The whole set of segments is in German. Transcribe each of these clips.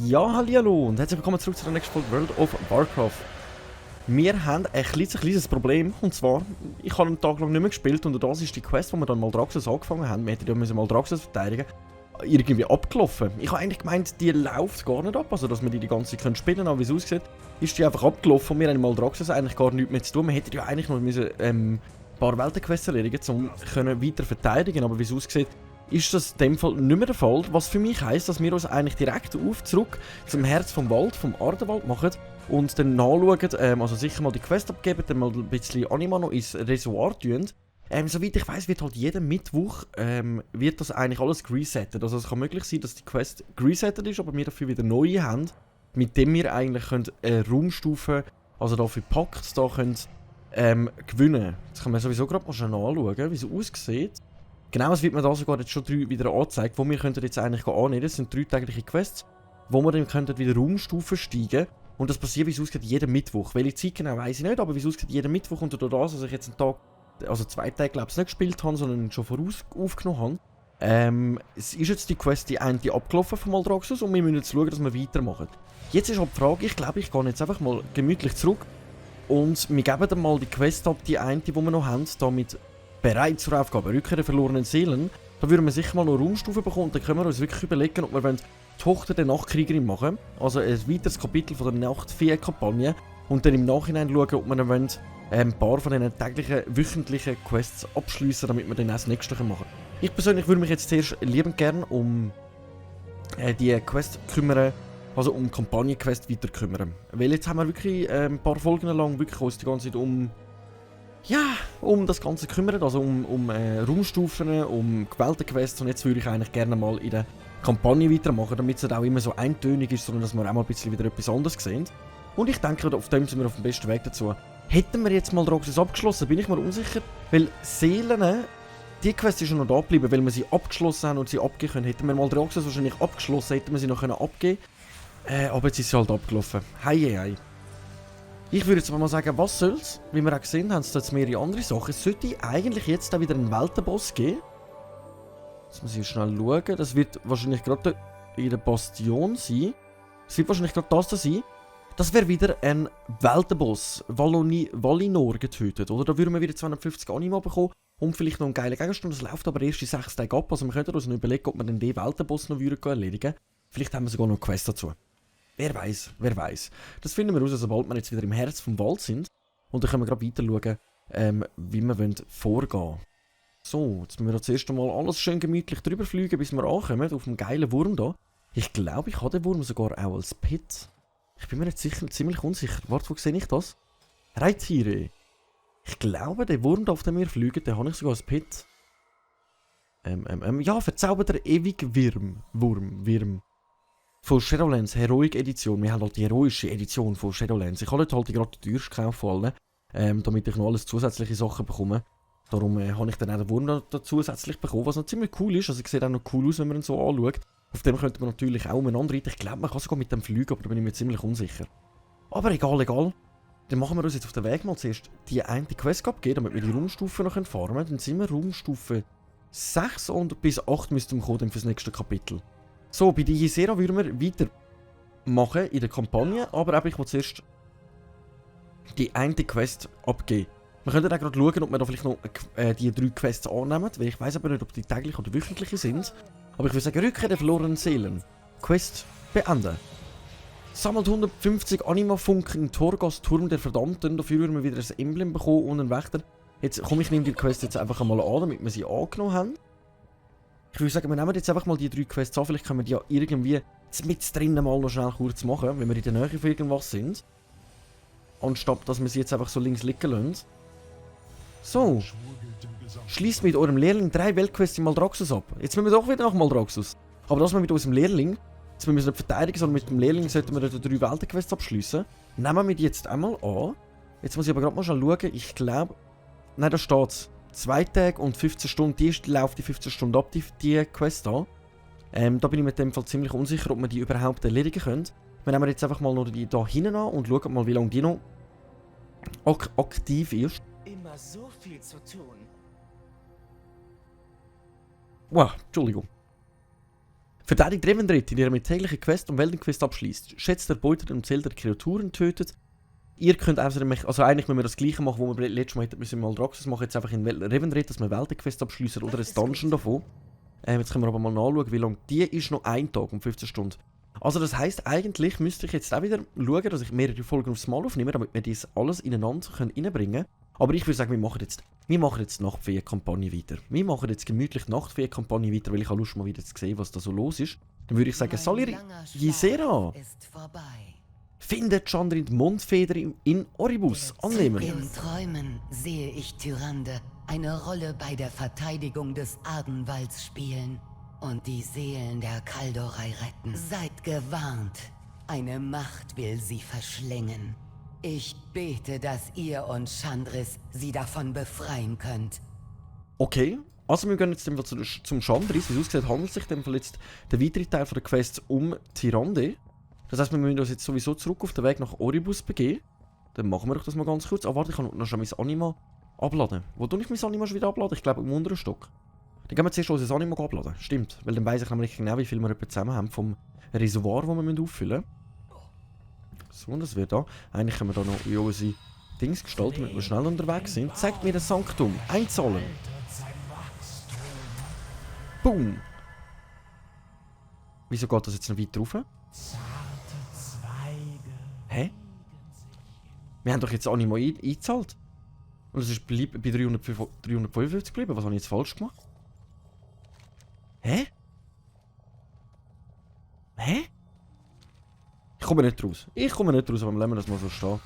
Ja, hallo und herzlich willkommen zurück zu der nächsten Folge World of Warcraft. Wir haben ein kleines Problem, und zwar, ich habe einen Tag lang nicht mehr gespielt und das ist die Quest, wo wir dann Maldraxxus angefangen haben. Wir hätten ja Maldraxxus verteidigen, irgendwie abgelaufen. Ich habe eigentlich gemeint, die läuft gar nicht ab, also dass wir die ganze Zeit spielen können, aber wie es aussieht, ist die einfach abgelaufen und wir haben Maldraxxus eigentlich gar nichts mehr zu tun. Wir hätten ja eigentlich noch ein paar Weltenquests erledigen, um weiter verteidigen, aber wie es aussieht, ist das in dem Fall nicht mehr der Fall, was für mich heisst, dass wir uns eigentlich direkt zurück zum Herz vom Wald, vom Ardenwald machen und dann nachschauen, also sicher mal die Quest abgeben, dann mal ein bisschen Anima noch ins Reservoir tun. Soweit ich weiss, wird halt jeden Mittwoch wird das eigentlich alles resettet. Also es kann möglich sein, dass die Quest resettet ist, aber wir dafür wieder neue haben, mit dem wir eigentlich Raumstufen, also da für Pakt, da können gewinnen. Das kann man sowieso gerade mal schon anschauen, wie es aussieht. Genau, es wird mir da sogar jetzt schon 3 wieder angezeigt, wo wir jetzt eigentlich annehmen. Das sind 3 tägliche Quests, wo wir dann wieder Raumstufen steigen. Und das passiert, wie es aussieht, jeden Mittwoch. Welche Zeit genau weiss ich nicht, aber wie es aussieht, jeden Mittwoch. Und durch das, dass ich jetzt einen Tag, also 2 Tage, glaube ich, nicht gespielt habe, sondern schon voraus aufgenommen habe, es ist jetzt die Quest, die eine abgelaufen von Maldraxxus und wir müssen jetzt schauen, dass wir weitermachen. Jetzt ist halt die Frage, ich glaube, ich gehe jetzt einfach mal gemütlich zurück und wir geben dann mal die Quest ab, die eine, die wir noch haben, damit bereit zur Aufgabe, Rückkehr der verlorenen Seelen. Da würden wir sicher mal noch Raumstufen bekommen und dann können wir uns wirklich überlegen, ob wir die Tochter der Nachtkriegerin machen, also ein weiteres Kapitel von der Nachtfee-Kampagne und dann im Nachhinein schauen, ob wir dann ein paar von diesen täglichen, wöchentlichen Quests abschließen, damit wir dann auch das nächste machen können. Ich persönlich würde mich jetzt zuerst liebend gerne um die Quest kümmern, also um Kampagnenquest weiter kümmern. Weil jetzt haben wir wirklich ein paar Folgen lang wirklich uns die ganze Zeit um das Ganze kümmern, also um Raumstufen, um Weltenquests und jetzt würde ich eigentlich gerne mal in der Kampagne weitermachen, damit es nicht auch immer so eintönig ist, sondern dass wir auch mal ein bisschen wieder etwas anderes sehen. Und ich denke, auf dem sind wir auf dem besten Weg dazu. Hätten wir jetzt mal Maldraxxus abgeschlossen, bin ich mir unsicher, weil Seelen, die Quest ist schon noch da geblieben, weil wir sie abgeschlossen haben und sie abgeben können. Hätten wir Maldraxxus wahrscheinlich abgeschlossen, hätten wir sie noch abgeben können. Aber jetzt ist sie halt abgelaufen. Hei. Ich würde jetzt mal sagen, was soll's? Wie wir auch gesehen haben, es da jetzt mehrere andere Sachen. Es sollte eigentlich jetzt da wieder einen Weltenboss geben. Jetzt muss ich schnell schauen. Das wird wahrscheinlich gerade in der Bastion sein. Das wird wahrscheinlich gerade das da sein. Das wäre wieder ein Weltenboss. Valinor getötet. Oder da würden wir wieder 250 Anima bekommen. Und vielleicht noch einen geilen Gegenstand. Das läuft aber erst in 6 Tagen ab. Also wir könnten uns noch überlegen, ob wir den Weltenboss noch erledigen würden. Vielleicht haben wir sogar noch eine Quest dazu. Wer weiß. Das finden wir raus, sobald wir jetzt wieder im Herz vom Wald sind. Und dann können wir gerade weiter schauen, wie wir vorgehen wollen. So, jetzt müssen wir das erste Mal alles schön gemütlich drüber fliegen, bis wir ankommen, auf dem geilen Wurm da. Ich glaube, ich habe den Wurm sogar auch als Pet. Ich bin mir jetzt ziemlich unsicher. Warte, wo sehe ich das? Reittiere. Ich glaube, der Wurm da, auf dem wir fliegen, den habe ich sogar als Pet. Ja, verzauberter Ewigwurm. Von Shadowlands, Heroic Edition. Wir haben halt die heroische Edition von Shadowlands. Ich habe jetzt halt gerade die teuerste gekauft von allen, damit ich noch alles zusätzliche Sachen bekomme. Darum habe ich dann auch den Wurm da zusätzlich bekommen, was noch ziemlich cool ist. Also es sieht auch noch cool aus, wenn man ihn so anschaut. Auf dem könnte man natürlich auch umeinander reiten. Ich glaube, man kann sogar mit dem fliegen, aber da bin ich mir ziemlich unsicher. Aber egal. Dann machen wir uns jetzt auf den Weg mal zuerst die eine Quest abgeben, damit wir die Raumstufen noch farmen können. Dann sind wir Raumstufe 6 und bis 8 müssten wir kommen für das nächste Kapitel. So, bei der Ysera würden wir weitermachen in der Kampagne, aber ich will zuerst die eine Quest abgeben. Wir können auch gerade schauen, ob wir da vielleicht noch die 3 Quests annehmen, weil ich weiß aber nicht, ob die täglich oder wöchentliche sind. Aber ich würde sagen, Rückkehr der verlorenen Seelen. Quest beenden. Sammelt 150 Anima-Funken im Torghast Turm der Verdammten, dafür würden wir wieder ein Emblem bekommen und einen Wächter. Jetzt komm, ich nehme die Quest jetzt einfach einmal an, damit wir sie angenommen haben. Ich würde sagen, wir nehmen jetzt einfach mal die 3 Quests an, vielleicht können wir die ja irgendwie mit drinnen mal noch schnell kurz machen, wenn wir in der Nähe von irgendwas sind. Anstatt, dass wir sie jetzt einfach so links liegen lassen. So. Schließt mit eurem Lehrling 3 Weltquests in Maldraxxus ab. Jetzt müssen wir doch wieder nach Maldraxxus. Aber das mal mit unserem Lehrling. Jetzt müssen wir nicht verteidigen, sondern mit dem Lehrling sollten wir die 3 Weltenquests abschließen. Nehmen wir die jetzt einmal an. Jetzt muss ich aber gerade mal schauen. Ich glaube... Nein, da steht's. 2 Tage und 15 Stunden, die läuft die 15 Stunden ab, die Quest an. Da bin ich mit dem Fall ziemlich unsicher, ob wir die überhaupt erledigen können. Wir nehmen jetzt einfach mal noch die da hinten an und schauen mal, wie lange die noch aktiv ist. Immer so viel zu tun. Wow, Entschuldigung. Verteidigt Revendreth, indem er mit täglichen Quest und Weltenquest abschließt. Schätzt der Beute und Zähl der Kreaturen tötet. Ihr könnt außerdem, also eigentlich müssen wir das gleiche machen, wo wir letztes Mal müssen wir Maldraxxus machen, jetzt einfach in Revendreth, dass wir Weltenquest abschließen oder ein Dungeon davon. Jetzt können wir aber mal nachschauen, wie lange die ist, noch ein Tag um 15 Stunden. Also das heisst, eigentlich müsste ich jetzt auch wieder schauen, dass ich mehrere Folgen aufs Mal aufnehme, damit wir das alles ineinander reinbringen können. Aber ich würde sagen, wir machen jetzt die Nachtfee-Kampagne weiter. Wir machen jetzt gemütlich die Nachtfee-Kampagne weiter, weil ich habe Lust mal wieder zu sehen, was da so los ist. Dann würde ich sagen, Salir Ysera, findet Chandrin die Mundfeder in Oribus annehmen. In Träumen sehe ich Tyrande eine Rolle bei der Verteidigung des Ardenwalds spielen und die Seelen der Kaldorei retten. Seid gewarnt, eine Macht will sie verschlingen. Ich bete, dass ihr und Chandris sie davon befreien könnt. Okay, also wir gehen jetzt zum Chandris. Wie es aussieht, handelt es sich jetzt der weitere Teil der Quests um Tyrande. Das heisst, wir müssen uns jetzt sowieso zurück auf den Weg nach Oribus begeben. Dann machen wir doch das mal ganz kurz. Ah, warte, ich kann noch schon mein Anima abladen. Wo tue ich mein Anima schon wieder abladen? Ich glaube im unteren Stock. Dann gehen wir zuerst unser Anima abladen. Stimmt, weil dann weiss ich nämlich genau, wie viel wir zusammen haben vom Reservoir, das wir auffüllen müssen. So, und das wird da. Eigentlich können wir da noch in unsere Dings gestalten, damit wir schnell unterwegs sind. Zeigt mir das Sanktum. Einzahlen. Boom. Wieso geht das jetzt noch weiter rauf? Hä? Wir haben doch jetzt Anima eingezahlt. Und es ist bei 355 geblieben. Was habe ich jetzt falsch gemacht? Hä? Hä? Ich komme nicht raus. Aber lassen wir das mal so stehen.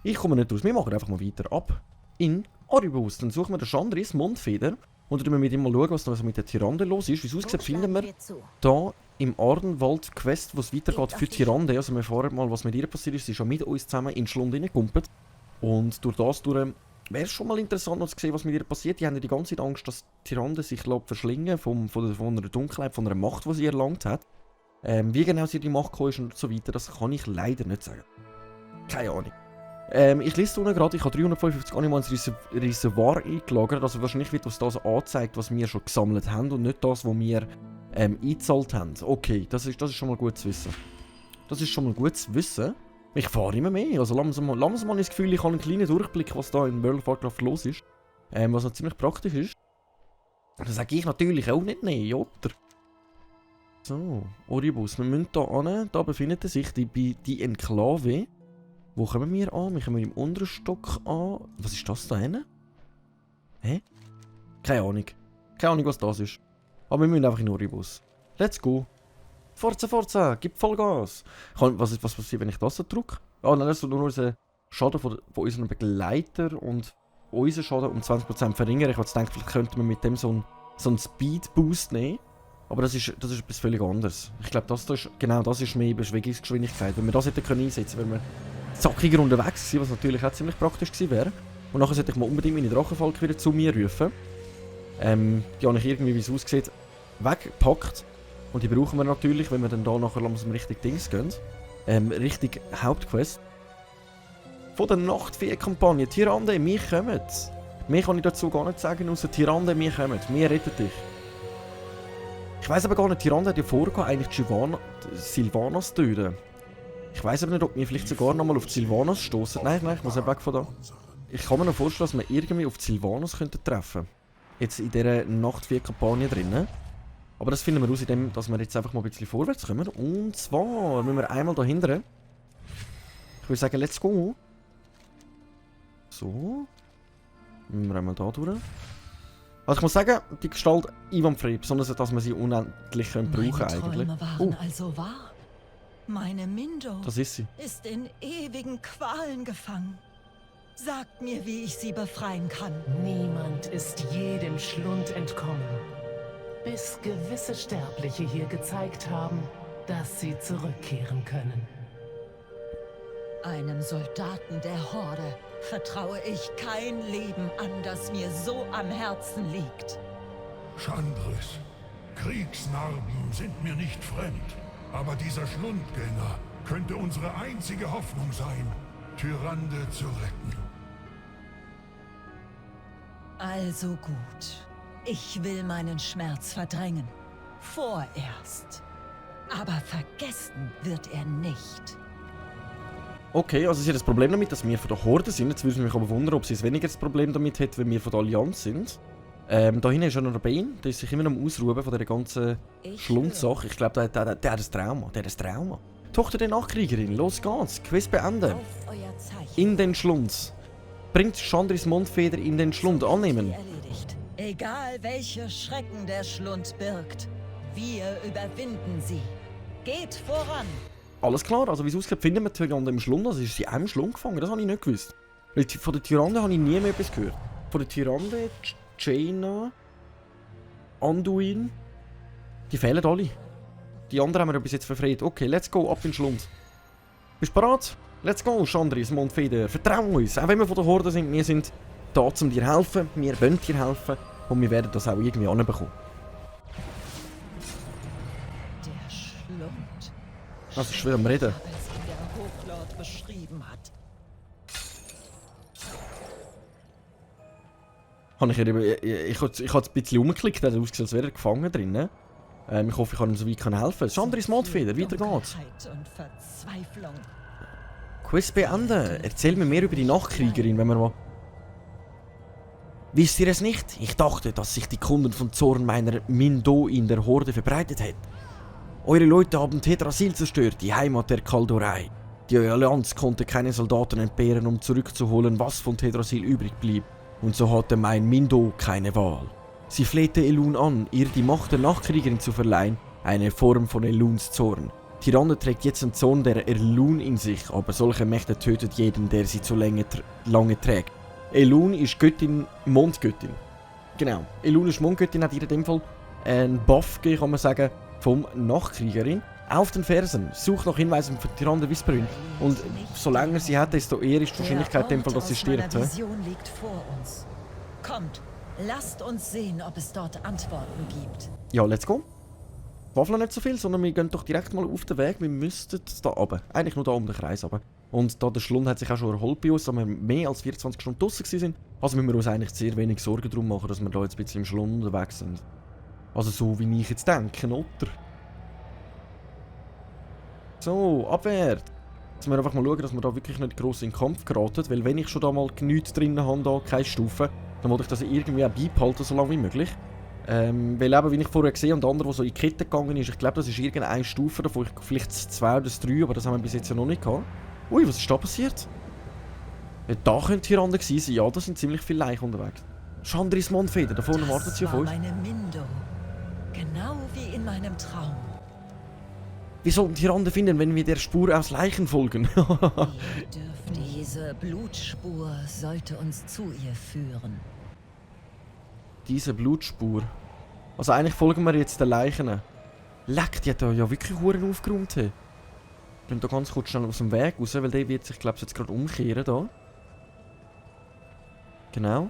Ich komme nicht raus. Wir machen einfach mal weiter ab in Oribus. Dann suchen wir den Chandris Mundfeder und dann schauen wir mit ihm mal schauen, was da mit der Tyrande los ist. Wie es aussieht, finden wir hier im Ardenwald Quest, wo es weitergeht für Tyrande. Also wir erfahren mal, was mit ihr passiert ist. Sie ist schon mit uns zusammen in den Schlund reingekumpelt. Und durch das wäre es schon mal interessant noch zu sehen, was mit ihr passiert. Die haben ja die ganze Zeit Angst, dass Tyrande sich verschlingen von einer Dunkelheit, von einer Macht, die sie erlangt hat. Wie genau sie die Macht gekommen ist und so weiter, das kann ich leider nicht sagen. Keine Ahnung. Ich lese unten gerade, ich habe 355 Anima ins Reservoir eingelagert, also wahrscheinlich wird uns das angezeigt, was wir schon gesammelt haben und nicht das, was wir eingezahlt haben. Okay, das ist schon mal gut zu wissen. Ich fahre immer mehr, also langsam mal das Gefühl, ich habe einen kleinen Durchblick, was da in World of Warcraft los ist. Was noch ziemlich praktisch ist. Das sage ich natürlich auch nicht, nein, oder? So, Oribus, wir müssen hier hin, da befindet sich die Enklave. Wo kommen wir an? Wir kommen im unteren Stock an. Was ist das da hinten? Hä? Keine Ahnung, was das ist. Aber wir müssen einfach in Oribus. Let's go. Forza, gib Vollgas. Was passiert, wenn ich das so drücke? Ah, nein, das ist nur unser Schaden von unseren Begleiter und unseren Schaden um 20% verringern. Ich denke, vielleicht könnten wir mit dem so einen Speed-Boost nehmen. Aber das ist etwas völlig anderes. Ich glaube, das ist mehr Bewegungsgeschwindigkeit. Wenn wir das hätten einsetzen können, wenn wir zackiger unterwegs gewesen, was natürlich auch ziemlich praktisch gewesen wäre. Und nachher sollte ich mal unbedingt meine Drachenfalke wieder zu mir rufen. Die habe ich irgendwie, wie es aussieht, weggepackt. Und die brauchen wir natürlich, wenn wir dann da nachher langsam richtig Dings gehen. Richtig Hauptquest. Von der Nachtfee-Kampagne. Tyrande, wir kommen. Mehr kann ich dazu gar nicht sagen, außer Tyrande, wir kommen. Wir retten dich. Ich weiss aber gar nicht, Tyrande hat ja vorgehabt, eigentlich Sylvanas zu töten. Ich weiss aber nicht, ob wir vielleicht sogar nochmal auf Sylvanas stoßen. Nein, ich muss weg von da. Ich kann mir noch vorstellen, dass wir irgendwie auf Sylvanas treffen könnten. Jetzt in dieser Nachtfee-Kampagne drinnen. Aber das finden wir aus, indem dass wir jetzt einfach mal ein bisschen vorwärts kommen. Und zwar müssen wir einmal da hinten. Ich würde sagen, let's go. So. Müssen wir einmal da durch. Also ich muss sagen, die Gestalt einwandfrei, besonders dass wir sie unendlich brauchen Meine eigentlich. Träume waren also wahr. Meine Mindo Das ist sie. ist in ewigen Qualen gefangen. Sagt mir, wie ich sie befreien kann. Niemand ist jedem Schlund entkommen, bis gewisse Sterbliche hier gezeigt haben, dass sie zurückkehren können. Einem Soldaten der Horde vertraue ich kein Leben an, das mir so am Herzen liegt. Chandris, Kriegsnarben sind mir nicht fremd. Aber dieser Schlundgänger könnte unsere einzige Hoffnung sein, Tyrande zu retten. Also gut. Ich will meinen Schmerz verdrängen. Vorerst. Aber vergessen wird er nicht. Okay, also sie hat das Problem damit, dass wir von der Horde sind. Jetzt würde ich mich aber wundern, ob sie es weniger das Problem damit hat, wenn wir von der Allianz sind. Da hinten ist ja noch der Bane, der ist sich immer noch am Ausruhen von dieser ganzen Schlundsache. Ich glaube, der hat ein Trauma. Der hat ein Trauma. Tochter der Nachkriegerin, los geht's. Quiz beenden. Auf euer Zeichen. In den Schlund. Bringt Chandris Mondfeder in den Schlund. Annehmen. Erledigt. Egal welche Schrecken der Schlund birgt, wir überwinden sie. Geht voran. Alles klar, also wie es aussieht, finden wir die Tyrande im Schlund. Also ist sie auch im Schlund gefangen, das habe ich nicht gewusst. Weil von der Tyrande habe ich nie mehr etwas gehört. Von der Tyrande, Jaina, Anduin, die fehlen alle. Die anderen haben wir bis jetzt verfreit. Okay, let's go, ab in den Schlund. Bist du bereit? Let's go, Chandris Mondfeder. Vertrau uns, auch wenn wir von der Horde sind, wir sind da, um dir zu helfen. Wir wollen dir helfen und wir werden das auch irgendwie anbekommen. Der Schlund. Das ist schwer am Reden. Als ihn der Hochlord beschrieben hat. Ich habe ein bisschen umgeklickt, also ausgesehen, als wäre er gefangen drin. Ich hoffe, ich kann ihm so weit helfen. Chandris Mondfeder, weiter geht's. Und Verzweiflung. Quiz beenden. Erzähl mir mehr über die Nachkriegerin, wenn wir mal... Wisst ihr es nicht? Ich dachte, dass sich die Kunden von Zorn meiner Mindo in der Horde verbreitet hätten. Eure Leute haben Tedrasil zerstört, die Heimat der Kaldorei. Die Allianz konnte keine Soldaten entbehren, um zurückzuholen, was von Tedrasil übrig blieb. Und so hatte mein Mindo keine Wahl. Sie flehte Elun an, ihr die Macht der Nachkriegerin zu verleihen, eine Form von Eluns Zorn. Tyrande trägt jetzt den Zorn der Elun in sich, aber solche Mächte tötet jeden, der sie zu lange trägt. Elun ist Göttin, Mondgöttin. Genau, Elun ist Mondgöttin, hat ihr in dem Fall einen Buff gegeben, kann man sagen, vom Nachkriegerin. Auf den Fersen, sucht nach Hinweisen von Tyrande Whisperin. Und solange sie hat, desto eher ist die Wahrscheinlichkeit in dem Fall, dass sie stirbt. Die Vision liegt vor uns. Kommt, lasst uns sehen, ob es dort Antworten gibt. Ja, let's go. Waffeln nicht so viel, sondern wir gehen doch direkt mal auf den Weg. Wir müssten da runter. Eigentlich nur da um den Kreis runter. Und da der Schlund hat sich auch schon erholt bei uns, da wir mehr als 24 Stunden draussen waren. Also müssen wir uns eigentlich sehr wenig Sorgen darum machen, dass wir da jetzt ein bisschen im Schlund unterwegs sind. Also so wie ich jetzt denke, oder? So, abwärts. Jetzt müssen wir einfach mal schauen, dass wir da wirklich nicht gross in den Kampf geraten. Weil wenn ich schon da mal nichts drin habe, da keine Stufe, dann wollte ich das irgendwie auch beibehalten, so lange wie möglich. Weil eben, wie ich vorher gesehen habe, und der andere, der so in die Kette gegangen ist, ich glaube, das ist irgendeine Stufe davon, vielleicht 2 oder 3, aber das haben wir bis jetzt ja noch nicht gehabt. Ui, was ist da passiert? Ja, da könnte Tyrande gewesen sein, ja, da sind ziemlich viele Leichen unterwegs. Chandris Mondfeder, da vorne wartet sie auf uns. Meine Mindo. Genau wie in meinem Traum. Wir sollten Tyrande finden, wenn wir der Spur aus Leichen folgen. Diese Blutspur sollte uns zu ihr führen. Diese Blutspur. Also eigentlich folgen wir jetzt den Leichen. Leck, die hat da ja wirklich Huren aufgeräumt. Wir gehen da ganz kurz schnell aus dem Weg raus, weil der wird sich, glaube ich, jetzt gerade umkehren da. Genau.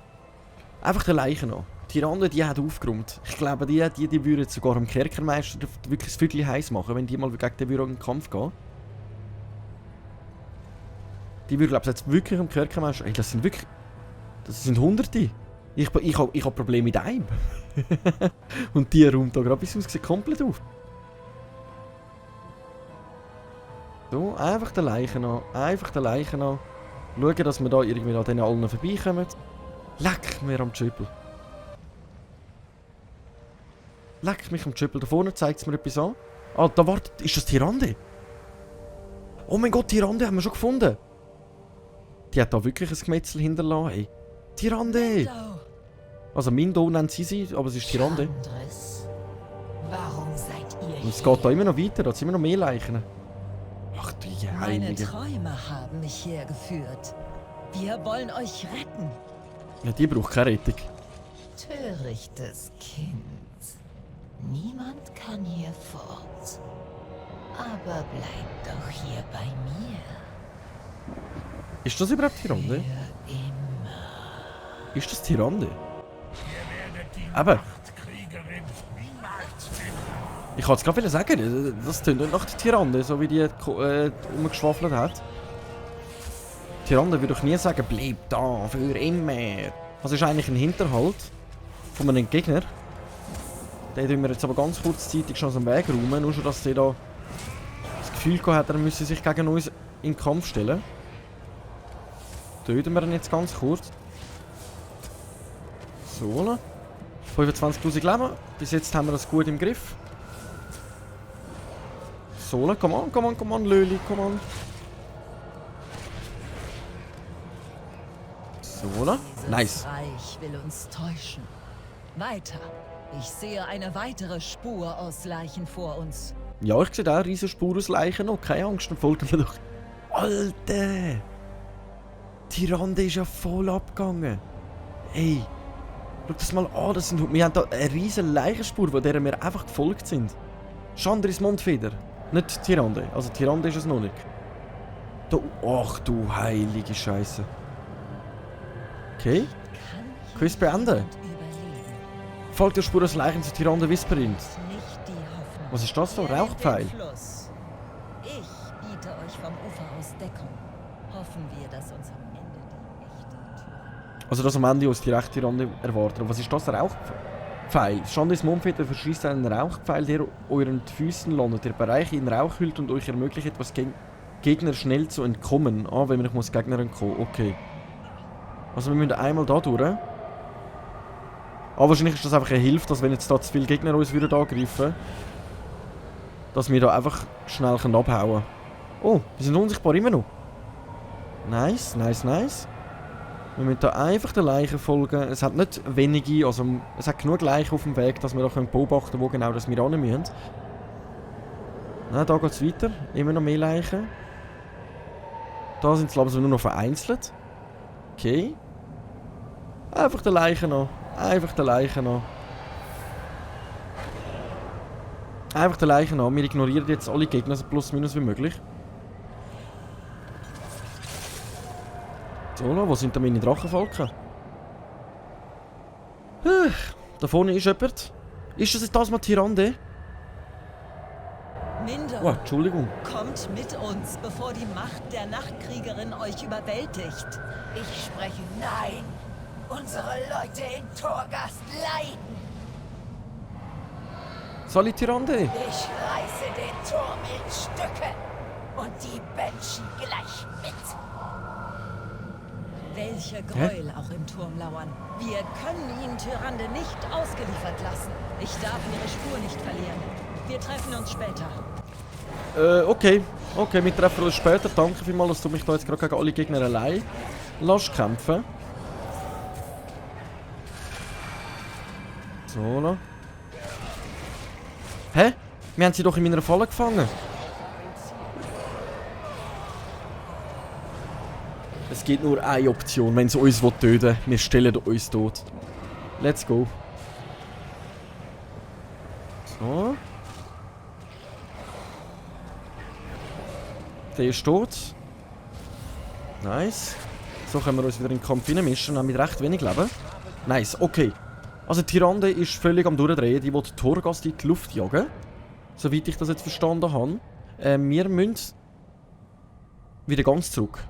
Einfach den Leichen an. Die Tyrande, die hat aufgeräumt. Ich glaube, die würden sogar dem Kerkermeister wirklich das Viertel heiß machen, wenn die mal gegen den Büro in den Kampf gehen. Die würden, glaube ich, jetzt wirklich dem Kerkermeister... Ey, das sind wirklich... Das sind Hunderte. Ich hab Probleme mit einem. Und die räumt da gerade bis aussieht komplett auf. So, einfach den Leichen an. Einfach den Leichen an. Schauen, dass wir da irgendwie an denen allen vorbeikommen. Leck mir am Tschüppel. Leck mich am Tschüppel. Da vorne zeigt es mir etwas an. Ah, da wartet... Ist das Tyrande? Oh mein Gott, Tyrande haben wir schon gefunden. Die hat da wirklich ein Gemetzel hinterlassen. Hey. Tyrande! Also Mindo nennt sie, aber es ist Tyrande. Chandris, warum seid ihr hier? Und es geht da immer noch weiter, da sind immer noch mehr Leichen. Ach du Meine Heilige. Träume haben mich hergeführt. Wir wollen euch retten. Ja, die braucht keine Rettung. Törichtes Kind. Niemand kann hier fort. Aber bleibt doch hier bei mir. Ist das überhaupt Tyrande? Für immer. Ist das Tyrande? Ihr werdet die Aber Nachtkriegerin niemals finden. ich wollte es gerade sagen, das tönt nicht nach der Tyrande, so wie die umgeschwafelt hat. Tyrande würde doch nie sagen, bleib da für immer. Also ist eigentlich ein Hinterhalt von einem Gegner. Den tun wir jetzt aber ganz kurzzeitig schon aus dem Weg räumen. Nur schon, dass der da das Gefühl gehabt hat, er müsse sich gegen uns in den Kampf stellen. Töten wir ihn jetzt ganz kurz. So. 25'000 Leben. Bis jetzt haben wir das gut im Griff. So, komm on, Löli, komm on. So, nice. Dieses Reich will uns täuschen. Weiter. Ich sehe eine weitere Spur aus Leichen vor uns. Ja, ich sehe auch eine riesen Spur aus Leichen noch. Keine Angst, dann folgen wir doch. Alter! Tyrande ist ja voll abgegangen. Ey, schau das mal an. Wir haben da eine riesen Leichenspur, von der wir einfach gefolgt sind. Chandris Mondfeder. Nicht Tyrande. Also Tyrande ist es noch nicht. Da, ach du heilige Scheiße. Okay. Quest beenden. Folgt der Spur aus Leichen zu Tyrande Whisperin. Was ist das da? Rauchpfeil? Ich biete euch vom Ufer aus Deckung. Hoffen wir, dass uns am Ende die echte Tür... Also dass am Ende uns die rechte Tyrande erwartet. Und was ist das? Rauchpfeil. Chandris Mondfeder verschießt einen Rauchpfeil, der euren Füßen landet. Der Bereich in Rauch hüllt und euch ermöglicht, etwas Gegner schnell zu entkommen. Ah, wenn ich Gegner entkommen. Okay. Also wir müssen einmal da durch. Aber wahrscheinlich ist das einfach eine Hilfe, dass wenn jetzt da zu viele Gegner uns wieder angreifen, dass wir da einfach schnell abhauen können. Oh, wir sind unsichtbar immer noch. Nice. Wir müssen da einfach den Leichen folgen. Es hat nicht wenige, also es hat genug Leichen auf dem Weg, dass wir da beobachten können, wo genau das wir hin müssen. Nein, da geht es weiter. Immer noch mehr Leichen. Da sind es glaube ich nur noch vereinzelt. Okay. Einfach den Leichen noch. Einfach den Leichen an. Wir ignorieren jetzt alle Gegner so plus minus wie möglich. So, wo sind da meine Drachenfalken? Da vorne ist jemand. Ist das jetzt das mal Tyrande? Minder, Oh, Entschuldigung. kommt mit uns, bevor die Macht der Nachtkriegerin euch überwältigt. Ich spreche nein. Unsere Leute in Torghast leiden. Soll ich Tyrande? Ich reiße den Turm in Stücke. Und die Menschen gleich mit. Welche Gräuel auch im Turm lauern. Wir können ihn Tyrande nicht ausgeliefert lassen. Ich darf ihre Spur nicht verlieren. Wir treffen uns später. Okay. Okay, wir treffen uns später. Danke vielmals, dass du mich da jetzt gerade gegen alle Gegner allein lässt kämpfen. So. Hä? Wir haben sie doch in meiner Falle gefangen. Es gibt nur eine Option, wenn sie uns töten will. Wir stellen uns tot. Let's go. So. Der ist tot. Nice. So können wir uns wieder in den Kampf reinmischen, haben mit recht wenig Leben. Nice, okay. Also Tyrande ist völlig am Durchdrehen, die will Torghast in die Luft jagen. Soweit ich das jetzt verstanden habe. Wir müssen wieder ganz zurück.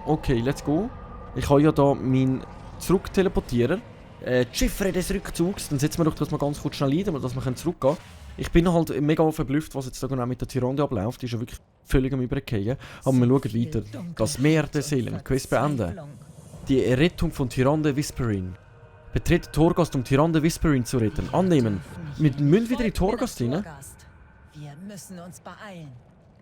Okay, let's go. Ich habe ja da meinen Zurück-Teleportierer. Die Chiffre des Rückzugs. Dann setzen wir doch das mal ganz kurz schnell ein, dass wir zurückgehen können. Ich bin halt mega verblüfft, was jetzt da genau mit der Tyrande abläuft. Die ist ja wirklich völlig am Übergehen. Aber wir schauen weiter. Das Meer der Seelen. Quest beenden. Die Errettung von Tyrande Whisperin. Betrete Torghast, um Tyrande Whisperin zu retten. Annehmen. Wir müssen wieder in Torghast rein. Wir müssen uns beeilen.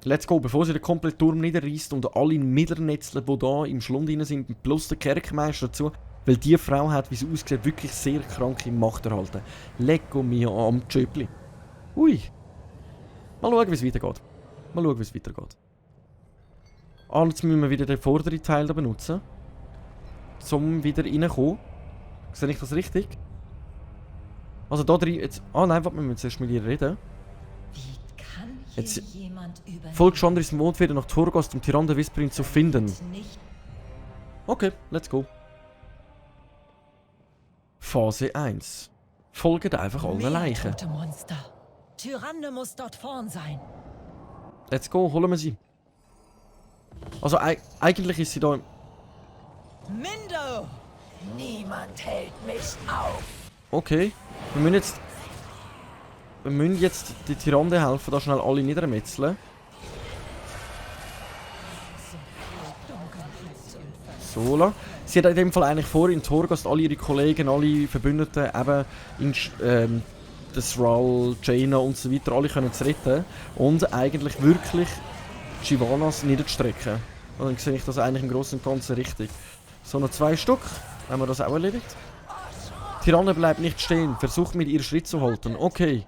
Let's go, bevor sie den kompletten Turm niederreißt und alle Niedernetzler, die hier im Schlund drin sind, plus der Kerkermeister dazu. Weil die Frau hat, wie sie aussieht, wirklich sehr kranke Macht erhalten. Lecco mio am Tschöpli. Ui. Mal schauen, wie es weitergeht. Ah, jetzt müssen wir wieder den vorderen Teil da benutzen. Um wieder reinzukommen. Sehe ich das richtig? Also da drin jetzt... Ah nein, warte, wir müssen zuerst mit ihr reden. Wie kann hier Jetzt jemand überleben? folgt Chandris Mondfeder nach Torghast, um Tyrande Whisperin zu finden. Nicht Okay, let's go. Phase 1. Folgt einfach allen mehr Leichen. tote Monster. Tyrande muss dort vorn sein. Let's go, holen wir sie. Also eigentlich ist sie da... Mindo! Niemand hält mich auf. Okay. Wir müssen jetzt die Tyrande helfen, da schnell alle niedermetzeln. Sola. Sie hat in dem Fall eigentlich vor, in Torghast alle ihre Kollegen, alle Verbündeten, eben in das Thrall, Jaina und so weiter, alle können zu retten und eigentlich wirklich Shyvanas niederzustrecken. Und dann sehe ich das eigentlich im Großen und Ganzen richtig. So, noch 2 Stück, haben wir das auch erledigt. Tyrande bleibt nicht stehen, versucht mit ihr Schritt zu halten. Okay.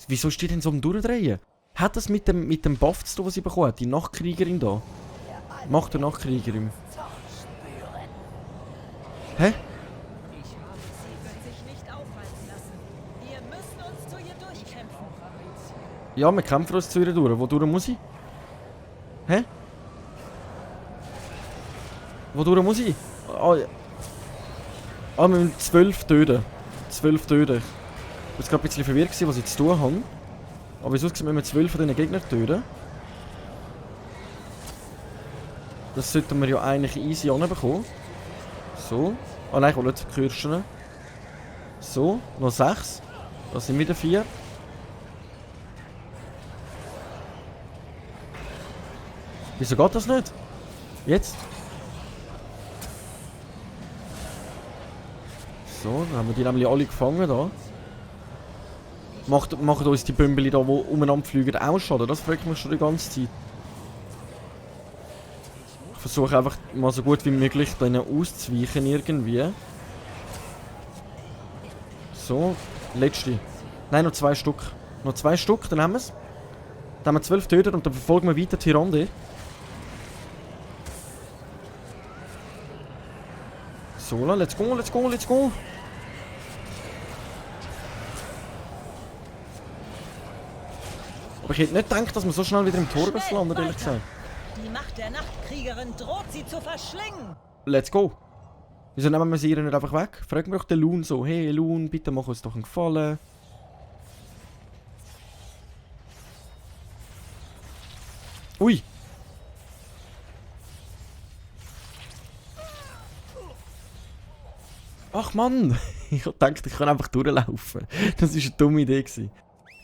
Wieso steht denn so am Durchdrehen? Hat das mit dem Buff zu tun, was sie bekommt? Die Nachtkriegerin da? Macht der Nachtkriegerin. Hä? Ja, wir kämpfen uns zu ihr durch. Wo durch muss ich? Hä? Wo durch muss ich? Wir müssen 12 töten. 12 töten. Ich war gerade ein bisschen verwirrt, was ich zu tun habe. Aber wieso müssen wir 12 von diesen Gegnern töten? Das sollten wir ja eigentlich easy anbekommen. So. Ah nein, ich will nicht Kirschen. So, noch 6. Das sind wieder 4. Wieso geht das nicht? Jetzt? So, dann haben wir die nämlich alle gefangen da. Machen uns die Bümbeli da, die umeinander fliegen, auch Schaden? Das fragt mich schon die ganze Zeit. Ich versuche einfach mal so gut wie möglich denen auszuweichen irgendwie. So, letzte. Nein, noch 2 Stück. Noch 2 Stück, dann haben wir es. Dann haben wir 12 Töter und dann verfolgen wir weiter Tyrande. So, let's go, let's go, let's go. Aber ich hätte nicht gedacht, dass wir so schnell wieder im Torghast landen, ehrlich gesagt. Die Macht der Nachtkriegerin droht sie zu verschlingen. Let's go. Wieso nehmen wir sie ihr nicht einfach weg? Frag mich doch den Loon so. Hey Loon, bitte mach uns doch einen Gefallen. Ui. Ach Mann. Ich hab gedacht, ich kann einfach durchlaufen. Das war eine dumme Idee gewesen.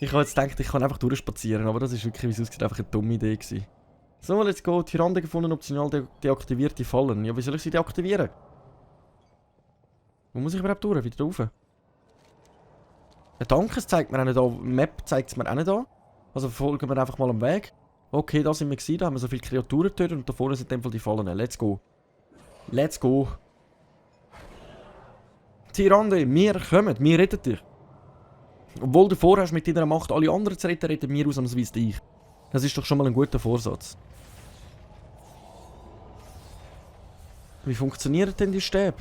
Ich habe jetzt gedacht, ich kann einfach durchspazieren, aber das ist wirklich, wie es aussieht, einfach eine dumme Idee gewesen. So, let's go. Tyrande gefunden, optional deaktivierte Fallen. Ja, wie soll ich sie deaktivieren? Wo muss ich überhaupt durch? Wieder rauf? Ein Dankes zeigt mir auch nicht an. Map zeigt es mir auch nicht an. Also folgen wir einfach mal am Weg. Okay, da sind wir gewesen, da haben wir so viele Kreaturen getötet und da vorne sind in dem Fall die Fallen. Let's go. Let's go. Tyrande, wir kommen, wir retten dich. Obwohl du vorhast mit deiner Macht alle anderen zu retten, retten wir ausnahmsweise dich. Das ist doch schon mal ein guter Vorsatz. Wie funktionieren denn die Stäbe?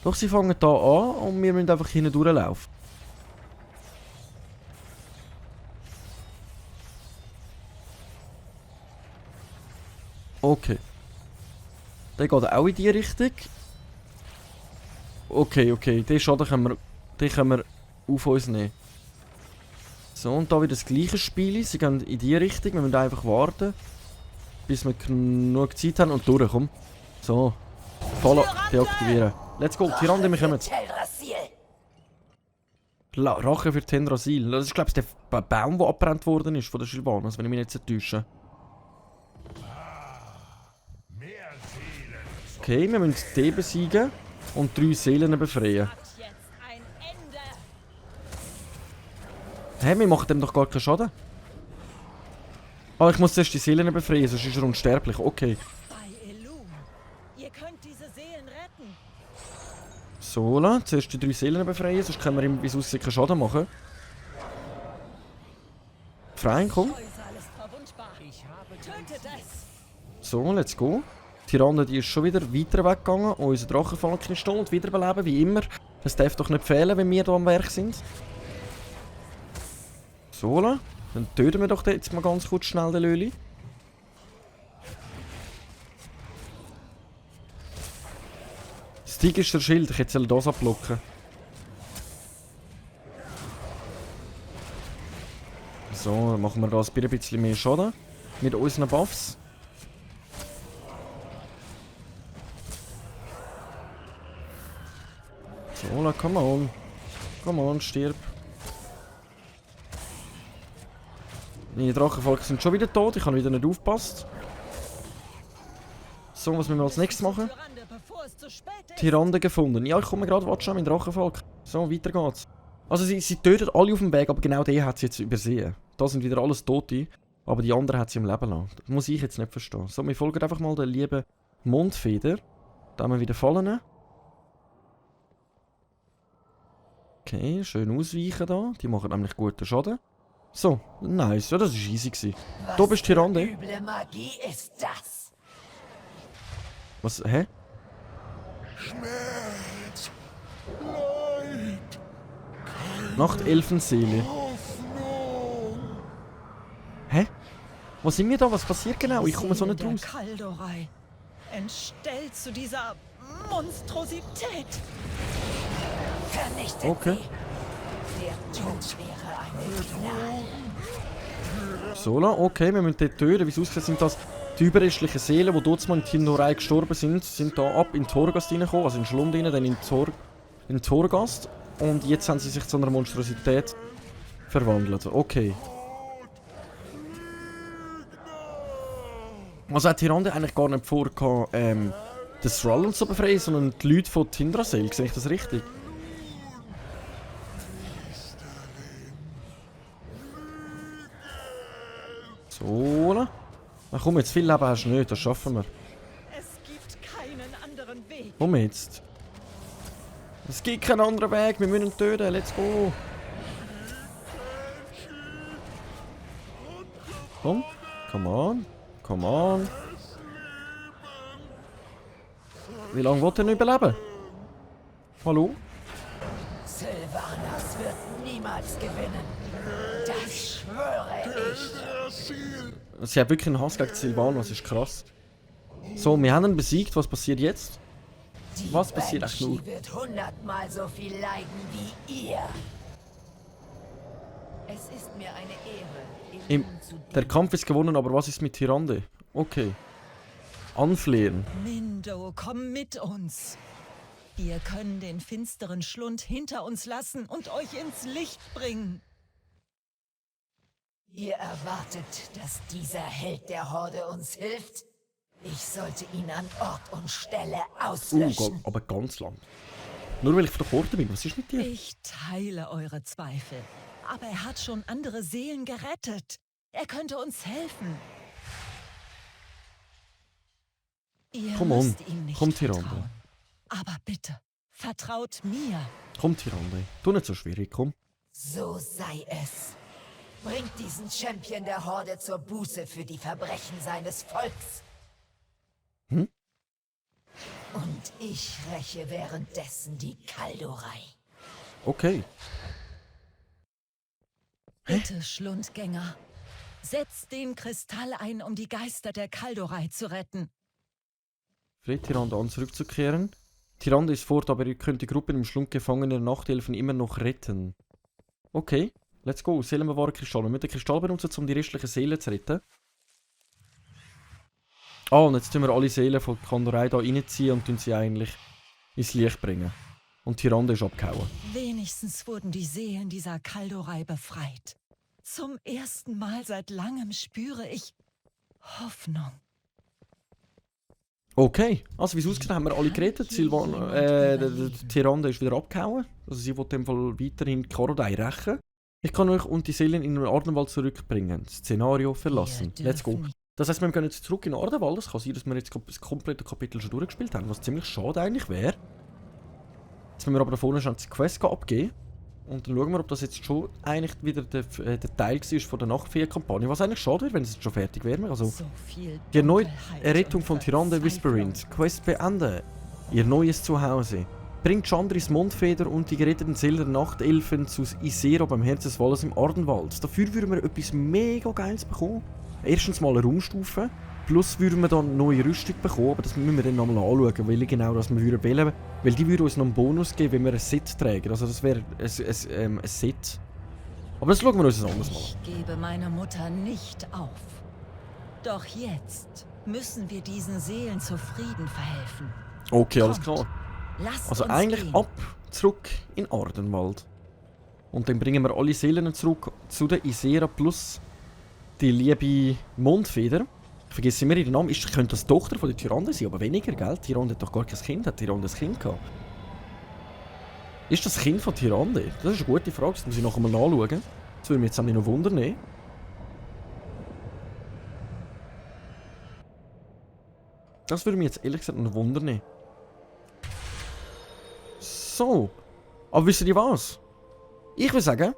Doch, sie fangen da an und wir müssen einfach hinten durchlaufen. Okay. Der geht auch in die Richtung. Okay, okay. Den Schaden können wir auf uns nehmen. So, und da wieder das gleiche Spiel. Sie gehen in die Richtung. Wir müssen einfach warten, bis wir genug Zeit haben und durchkommen. So. Fallen deaktivieren. Let's go. Tyrande, wir kommen. Rache für Tendrasil. Das ist, glaube ich, der Baum, der abbrennt worden ist von der Shyvanas, wenn ich mich nicht täusche. Okay, wir müssen den besiegen und 3 Seelen befreien. Hä, wir machen dem doch gar keinen Schaden. Ah, ich muss zuerst die Seelen befreien, sonst ist er unsterblich. Okay. Ihr könnt diese Seelen retten. So, zuerst die 3 Seelen befreien, sonst können wir ihm, wie es aussieht, keinen Schaden machen. Freien, komm. So, let's go. Tyrande, die ist schon wieder weiter weggegangen. Unser Drachenfalken ist gestohlen und wiederbeleben, wie immer. Das darf doch nicht fehlen, wenn wir hier am Werk sind. So, dann töten wir doch jetzt mal ganz kurz schnell den Löli. Stieg ist der Schild, ich hätte das abblocken. So, dann machen wir da ein bisschen mehr Schaden. Mit unseren Buffs. So, come on. Come on, stirb. Meine Drachenvolk sind schon wieder tot, ich habe wieder nicht aufgepasst. So, was müssen wir als nächstes machen? Tyrande gefunden. Ja, ich komme gerade, warte schon, mein Drachenvolk. So, weiter geht's. Also sie tötet alle auf dem Weg, aber genau den hat sie jetzt übersehen. Da sind wieder alles Tote, aber die anderen hat sie im Leben lassen. Das muss ich jetzt nicht verstehen. So, wir folgen einfach mal der lieben Mondfeder. Da haben wir wieder Fallen. Okay, schön ausweichen da. Die machen nämlich guten Schaden. So, nice. Ja, das war easy gewesen. Da bist Tyrande. Üble Magie ist das? Was, hä? Schmerz, Leid, Nachtelfenseele. Hoffnung. Hä? Wo sind wir da? Was passiert genau? Ich komme so nicht Seele raus. der Kaldorei. Entstellt zu dieser Monstrosität. Vernichtet Okay. sie. Der Tod wäre eine Gnade. Sola, okay, wir müssen dort töten. Wie es aussieht, sind das die überrestlichen Seelen, die dort mal in Tindorei gestorben sind da ab in Torghast reingekommen, also in den Schlund rein, dann in Torghast. Und jetzt haben sie sich zu einer Monstrosität verwandelt. Okay. Also hat Tyrande eigentlich gar nicht vor, den Thrall zu befreien, sondern die Leute von Tindrasel. Sehe ich das richtig? So. Na komm, jetzt viel Leben hast du nicht, das schaffen wir. Es gibt keinen anderen Weg. Komm jetzt. Es gibt keinen anderen Weg, wir müssen ihn töten, let's go. Komm, come on, come on. Wie lange will er noch überleben? Hallo? Sylvanas wird niemals gewinnen. Das schwöre ich. Sie hat wirklich einen Hass gegen Sylvanas, ist krass. So, wir haben ihn besiegt, was passiert jetzt? Die Was passiert eigentlich nur? Banshee wird 100-mal so viel leiden wie ihr. Es ist mir eine Ehre, Ihnen zu Der Kampf ist gewonnen, aber was ist mit Tyrande? Okay. Anflehen. Mindo, komm mit uns. Wir können den finsteren Schlund hinter uns lassen und euch ins Licht bringen. Ihr erwartet, dass dieser Held der Horde uns hilft? Ich sollte ihn an Ort und Stelle auslöschen. Aber ganz lang. Nur weil ich von der Horde bin, was ist mit dir? Ich teile eure Zweifel. Aber er hat schon andere Seelen gerettet. Er könnte uns helfen. Ihr Komm on, müsst ihm nicht komm, Tyrande. vertrauen. Aber bitte, vertraut mir. Komm, Tyrande. Tu nicht so schwierig, komm. So sei es. Bringt diesen Champion der Horde zur Buße für die Verbrechen seines Volks. Hm? Und ich räche währenddessen die Kaldorei. Okay. Bitte, Schlundgänger. Setzt den Kristall ein, um die Geister der Kaldorei zu retten. Fleht Tyrande an, zurückzukehren. Tyrande ist fort, aber ihr könnt die Gruppe im Schlund gefangener Nachtelfen immer noch retten. Okay, let's go. Seelenbewahrer Kristall. Wir müssen den Kristall benutzen, um die restlichen Seelen zu retten. Ah, und jetzt tun wir alle Seelen von Kaldorei hier reinziehen und tun sie eigentlich ins Licht bringen. Und Tyrande ist abgehauen. Wenigstens wurden die Seelen dieser Kaldorei befreit. Zum ersten Mal seit langem spüre ich Hoffnung. Okay, also wie es aussieht, haben wir alle gerettet. Tyrande ist wieder abgehauen. Also sie will in dem Fall weiterhin Korodai rächen. Ich kann euch und die Seelen in den Ardenwald zurückbringen. Das Szenario verlassen. Let's go. Das heisst, wir gehen jetzt zurück in den Ardenwald. Es kann sein, dass wir jetzt das komplette Kapitel schon durchgespielt haben, was ziemlich schade eigentlich wäre. Jetzt müssen wir aber da vorne schon die Quest abgeben. Und dann schauen wir, ob das jetzt schon eigentlich wieder der Teil war von der Nachtfee-Kampagne. Was eigentlich schade wäre, wenn es jetzt schon fertig wäre. Also, So viel die erneute Dunkelheit Errettung und von Tyrande Verzweiflung. Whisperwind. Quest beenden. Ihr neues Zuhause. Bringt Chandris Mondfeder und die geretteten Seelen der Nachtelfen zu Isero beim Herz des Waldes im Ardenwald. Dafür würden wir etwas mega Geiles bekommen. Erstens mal eine Raumstufe. Plus würden wir dann eine neue Rüstung bekommen, aber das müssen wir dann nochmal anschauen, welche genau das wir wählen. Weil die würde uns noch einen Bonus geben, wenn wir ein Set tragen. Also das wäre ein Set. Aber das schauen wir uns ein anderes Mal an. Ich gebe meiner Mutter nicht auf. Doch jetzt müssen wir diesen Seelen zu Frieden verhelfen. Okay, alles Kommt. klar. Lasst Also uns eigentlich gehen. ab, zurück in Ardenwald. Und dann bringen wir alle Seelen zurück zu der Isera plus die liebe Mondfeder. Ich vergesse immer ihren Namen. Könnte das die Tochter von der Tyrande sein, aber weniger, gell? Tyrande hat doch gar kein Kind. Hat Tyrande ein Kind gehabt? Ist das Kind von Tyrande? Das ist eine gute Frage, das muss ich noch einmal nachschauen. Das würde mich jetzt nämlich noch wundern. Das würde mich jetzt ehrlich gesagt noch wundern. So. Aber wisst ihr was? Ich würde sagen,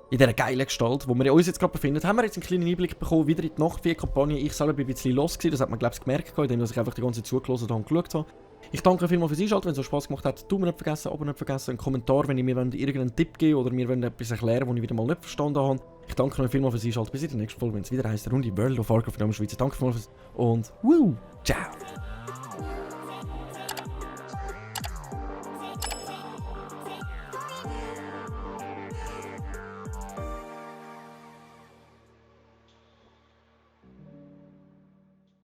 in dieser geilen Gestalt, wo wir uns jetzt gerade befinden, haben wir jetzt einen kleinen Einblick bekommen, wieder in die Nachtvieh-Kampagne. Ich selber bin ein bisschen los gewesen, das hat man glaube ich gemerkt, indem ich einfach die ganze Zeit zugelassen habe und geschaut habe. Ich danke euch vielmals fürs Einschalten, wenn es euch Spass gemacht hat. Daumen nicht vergessen, Abo nicht vergessen, einen Kommentar, wenn ihr mir irgendeinen Tipp geben wollt oder mir etwas erklären wollt, was ich wieder mal nicht verstanden habe. Ich danke euch vielmals fürs Einschalten. Bis in der nächsten Folge, wenn es wieder heisst, Runde World of Warcraft in der Schweiz. Danke vielmals und ciao!